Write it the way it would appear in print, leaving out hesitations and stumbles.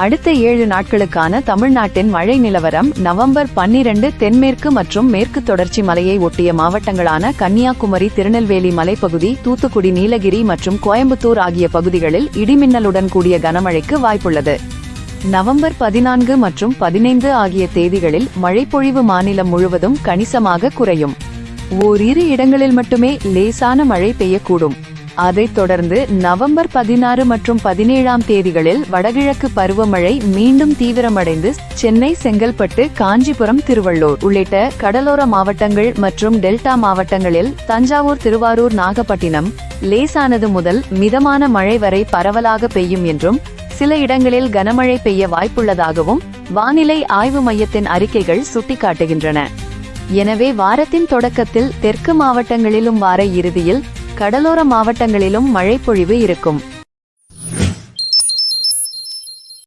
அடுத்த 7 நாட்களுக்கான தமிழ்நாட்டின் மழை நிலவரம். நவம்பர் 12 தென்மேற்கு மற்றும் மேற்கு தொடர்ச்சி மலையை ஒட்டிய மாவட்டங்களான கன்னியாகுமரி, திருநெல்வேலி மலைப்பகுதி, தூத்துக்குடி, நீலகிரி மற்றும் கோயம்புத்தூர் ஆகிய பகுதிகளில் இடிமின்னலுடன் கூடிய கனமழைக்கு வாய்ப்புள்ளது. நவம்பர் 14 மற்றும் 15 ஆகிய தேதிகளில் மழைப்பொழிவு மாநிலம் முழுவதும் கணிசமாக குறையும். ஓரிரு இடங்களில் மட்டுமே லேசான மழை பெய்யக்கூடும். அதைத் தொடர்ந்து நவம்பர் 16 மற்றும் 17 தேதிகளில் வடகிழக்கு பருவமழை மீண்டும் தீவிரமடைந்து சென்னை, செங்கல்பட்டு, காஞ்சிபுரம், திருவள்ளூர் உள்ளிட்ட கடலோர மாவட்டங்கள் மற்றும் டெல்டா மாவட்டங்களில், தஞ்சாவூர், திருவாரூர், நாகப்பட்டினம் லேசானது முதல் மிதமான மழை வரை பரவலாக பெய்யும் என்றும் சில இடங்களில் கனமழை பெய்ய வாய்ப்புள்ளதாகவும் வானிலை ஆய்வு மையத்தின் அறிக்கைகள் சுட்டிக்காட்டுகின்றன. எனவே வாரத்தின் தொடக்கத்தில் தெற்கு மாவட்டங்களிலும் வார இறுதியில் கடலோர மாவட்டங்களிலும் மழைப்பொழிவு இருக்கும்.